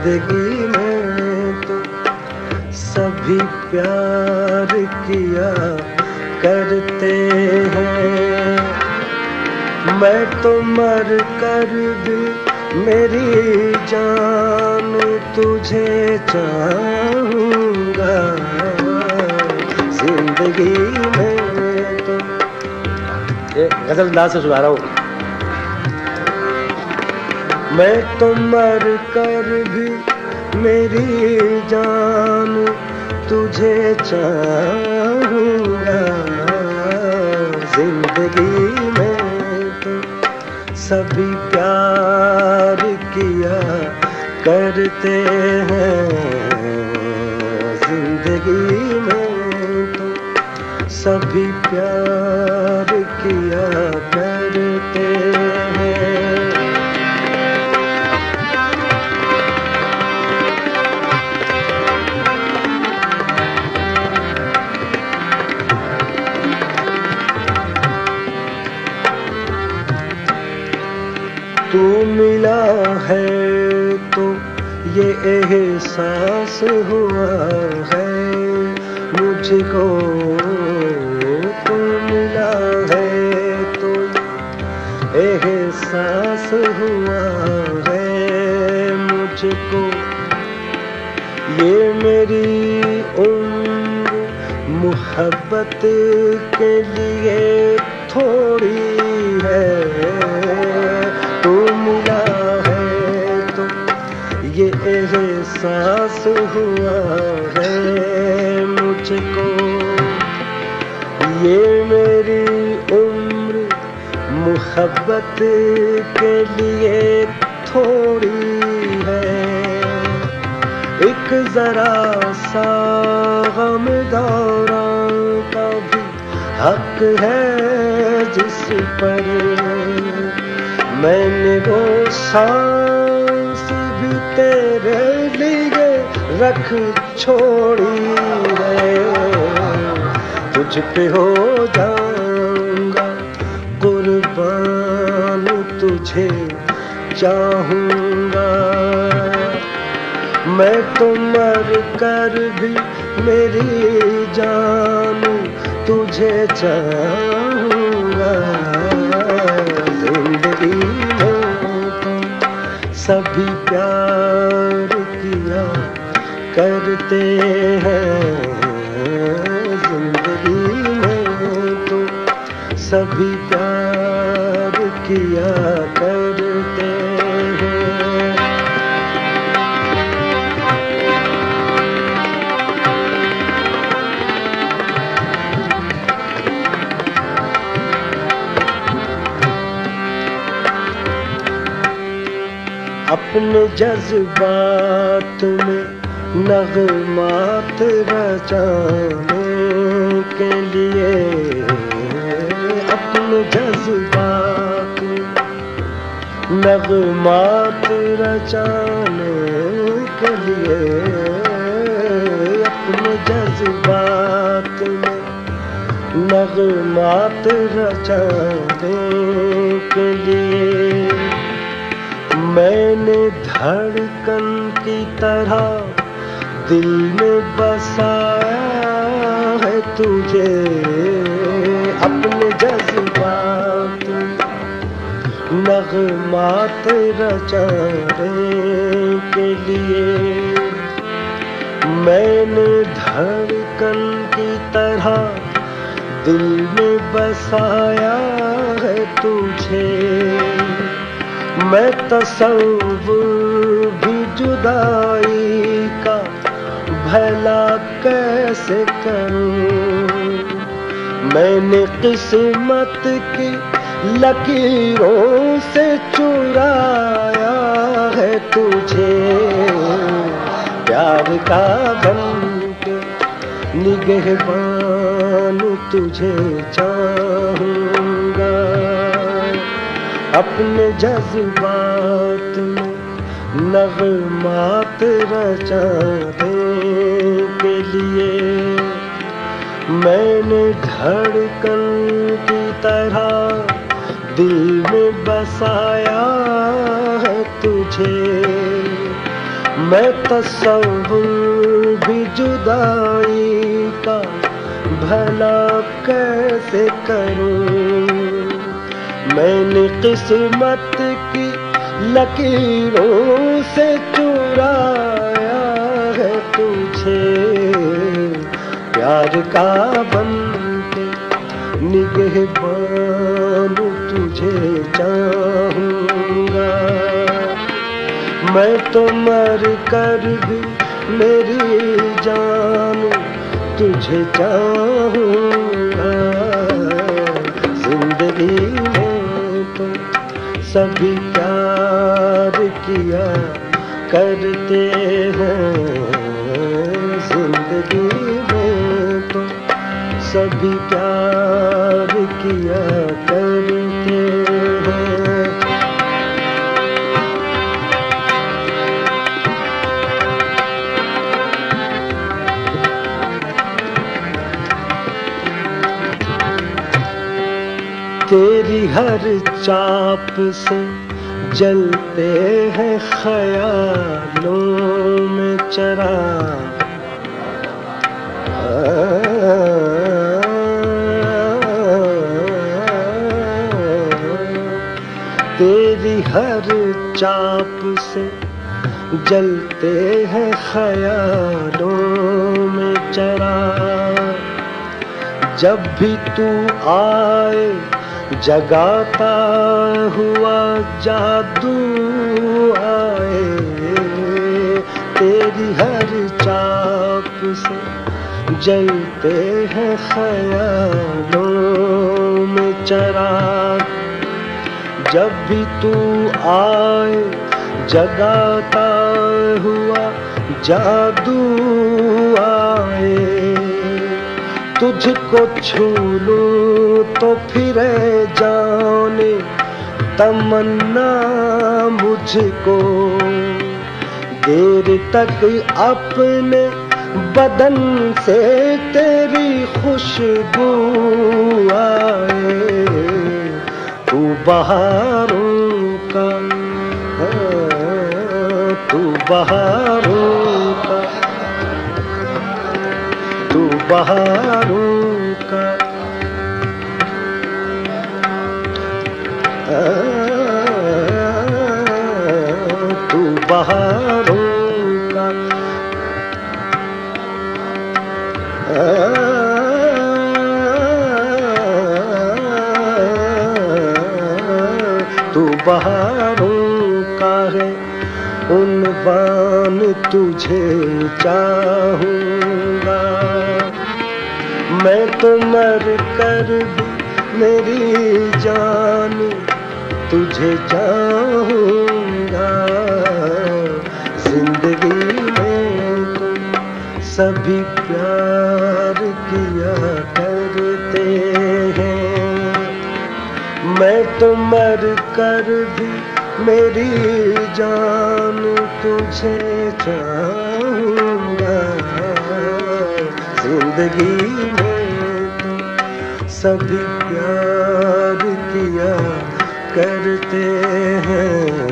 जिंदगी में तो सभी प्यार किया करते हैं। मैं तो मर कर भी मेरी जान तुझे चाहूँगा जिंदगी में तो। ये गजल अंदाज से सुना रहा हूँ। मैं तो मर कर भी मेरी जान तुझे चाहूँगा जिंदगी में तो सभी प्यार किया करते हैं। जिंदगी में तो सभी प्यार किया करते हैं। तू मिला है तो ये एहसास हुआ है मुझको। तू मिला है तो एहसास हुआ है मुझको। ये मेरी उम्र मोहब्बत के लिए थोड़ी है। तू मिला है तो ये एहसास हुआ है मुझको। ये मेरी उम्र मोहब्बत के लिए थोड़ी है। एक जरा सा गम दौरां का भी हक है जिस पर मैंने वो सांस भी तेरे लिए रख छोड़ी है। तुझ पे हो जाऊंगा कुर्बान तुझे चाहूँगा। मैं तो मर कर भी मेरी जान तुझे चाहूँगा जिंदगी में तो सभी प्यार किया करते हैं। जिंदगी में तो सभी प्यार किया करते हैं। अपने जज्बात में नगमात रचाने के लिए। अपने जज्बात में नगमात रचाने के लिए। अपने जज्बात में नगमात रचाने के लिए मैंने धड़कन की तरह दिल में बसाया है तुझे। अपने जज्बात नगमात रचाने के लिए मैंने धड़कन की तरह दिल में बसाया है तुझे। मैं तसव्वुर भी जुदाई का भला कैसे करूं। मैंने किस्मत की लकीरों से चुराया है तुझे। प्यार का बनके निगहबान तुझे चाहूँगा। अपने जज्बात में नगमात रचाने के लिए मैंने धड़कन की तरह दिल में बसाया है तुझे। میں تصور بھی جدائی کا بھلا کیسے کروں، میں نے قسمت کی لکیروں سے چرایا ہے تجھے، پیار کا بن کے نگہبان تجھے چاہوں گا، میں تو مر کر بھی میری جان تجھے چاہوں گا، زندگی میں تو سبھی پیار کیا کرتے ہیں، زندگی میں تو سبھی پیار کیا کرتے ہیں۔ تیری ہر چاپ سے جلتے ہیں خیالوں میں چراغ، تیری ہر چاپ سے جلتے ہیں خیالوں میں چراغ، جب بھی تو آئے جگاتا ہوا جادو آئے، تیری ہر چاپ سے جلتے ہیں خیالوں میں چراغ، جب بھی تو آئے جگاتا ہوا جادو آئے، تجھ کو چھو لوں تو پھرے جانے تمنا مجھ کو، دیر تک اپنے بدن سے تیری خوشبو آئے، تو بہاروں کا تو بہاروں کا تو بہاروں کا تو بہاروں کا تو بہاروں کا ہے عنوان تجھے چاہوں گا، میں تو مر کر بھی میری جان تجھے چاہوں گا، زندگی میں تو سبھی پیار کیا کرتے ہیں، میں تو مر کر بھی میری جان تجھے چاہوں گا، زندگی میں تو سبھی پیار کیا کرتے ہیں۔